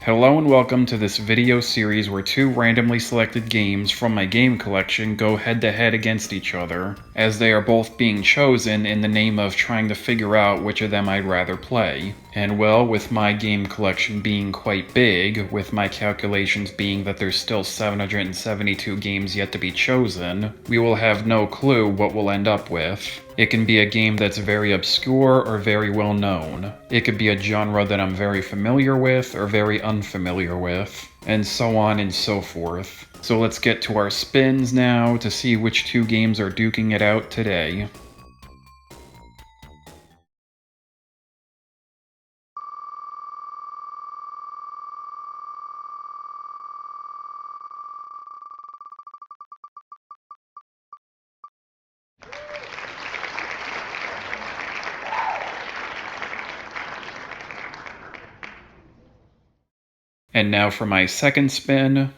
Hello and welcome to this video series where two randomly selected games from my game collection go head to head against each other, as they are both being chosen in the name of trying to figure out which of them I'd rather play. And well, with my game collection being quite big, with my calculations being that there's still 772 games yet to be chosen, we will have no clue what we'll end up with. It can be a game that's very obscure or very well known. It could be a genre that I'm very familiar with or very unfamiliar with, and so on and so forth. So let's get to our spins now to see which two games are duking it out today. And now for my second spin.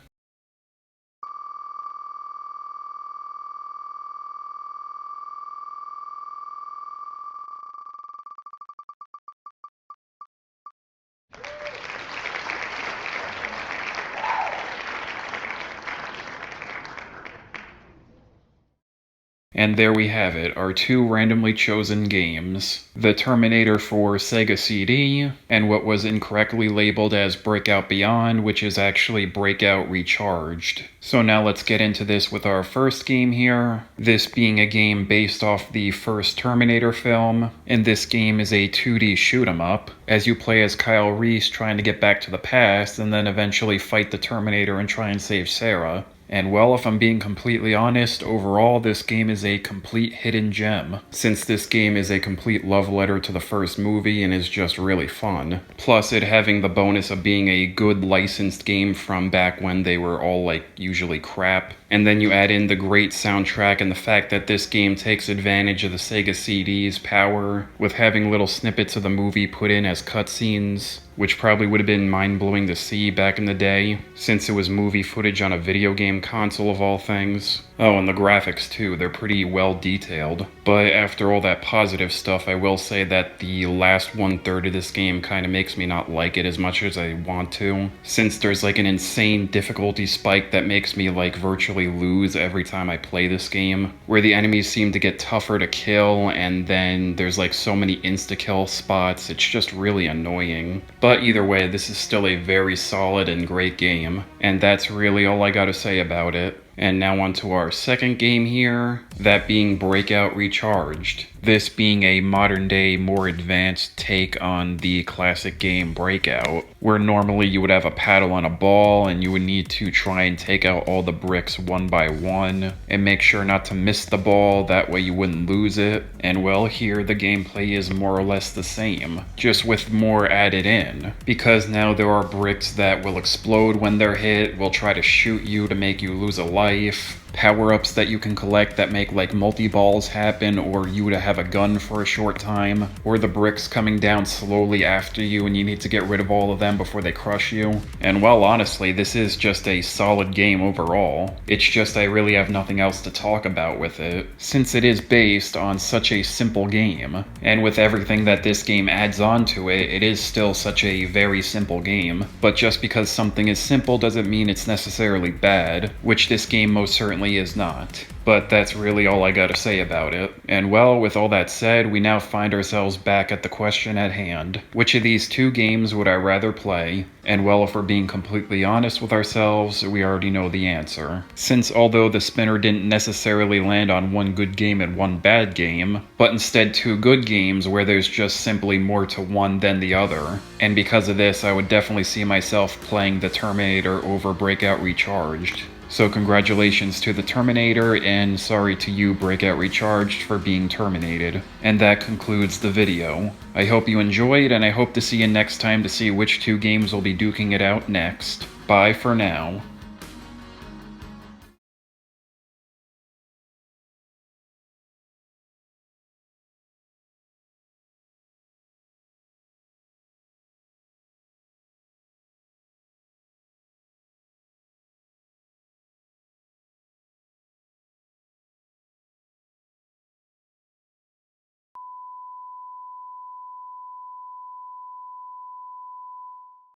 And there we have it, our two randomly chosen games. The Terminator for Sega CD, and what was incorrectly labeled as Breakout Beyond, which is actually Breakout Recharged. So now let's get into this with our first game here, this being a game based off the first Terminator film, and this game is a 2D shoot-'em-up, as you play as Kyle Reese trying to get back to the past and then eventually fight the Terminator and try and save Sarah. And well, if I'm being completely honest, overall this game is a complete hidden gem, since this game is a complete love letter to the first movie and is just really fun. Plus it having the bonus of being a good licensed game from back when they were all like usually crap. And then you add in the great soundtrack and the fact that this game takes advantage of the Sega CD's power, with having little snippets of the movie put in as cutscenes, which probably would have been mind-blowing to see back in the day, since it was movie footage on a video game console of all things. Oh, and the graphics too, they're pretty well detailed. But after all that positive stuff, I will say that the last 1/3 of this game kind of makes me not like it as much as I want to, since there's like an insane difficulty spike that makes me like virtually lose every time I play this game, where the enemies seem to get tougher to kill, and then there's like so many insta-kill spots, it's just really annoying. But either way, this is still a very solid and great game, and that's really all I gotta say about it. And now on to our second game here, that being Breakout Recharged. This being a modern day, more advanced take on the classic game Breakout, where normally you would have a paddle and a ball and you would need to try and take out all the bricks one by one and make sure not to miss the ball, that way you wouldn't lose it. And well, here the gameplay is more or less the same, just with more added in, because now there are bricks that will explode when they're hit, will try to shoot you to make you lose a life, power-ups that you can collect that make like multi-balls happen, or you to have a gun for a short time, or the bricks coming down slowly after you and you need to get rid of all of them before they crush you. And well, honestly, this is just a solid game overall. It's just I really have nothing else to talk about with it, since it is based on such a simple game. And with everything that this game adds on to it, it is still such a very simple game. But just because something is simple doesn't mean it's necessarily bad, which this game most certainly is not. But that's really all I gotta say about it. And well, with all that said, we now find ourselves back at the question at hand. Which of these two games would I rather play? And well, if we're being completely honest with ourselves, we already know the answer. Since although the spinner didn't necessarily land on one good game and one bad game, but instead two good games where there's just simply more to one than the other. And because of this, I would definitely see myself playing the Terminator over Breakout Recharged. So congratulations to the Terminator, and sorry to you, Breakout Recharged, for being terminated. And that concludes the video. I hope you enjoyed, and I hope to see you next time to see which two games will be duking it out next. Bye for now.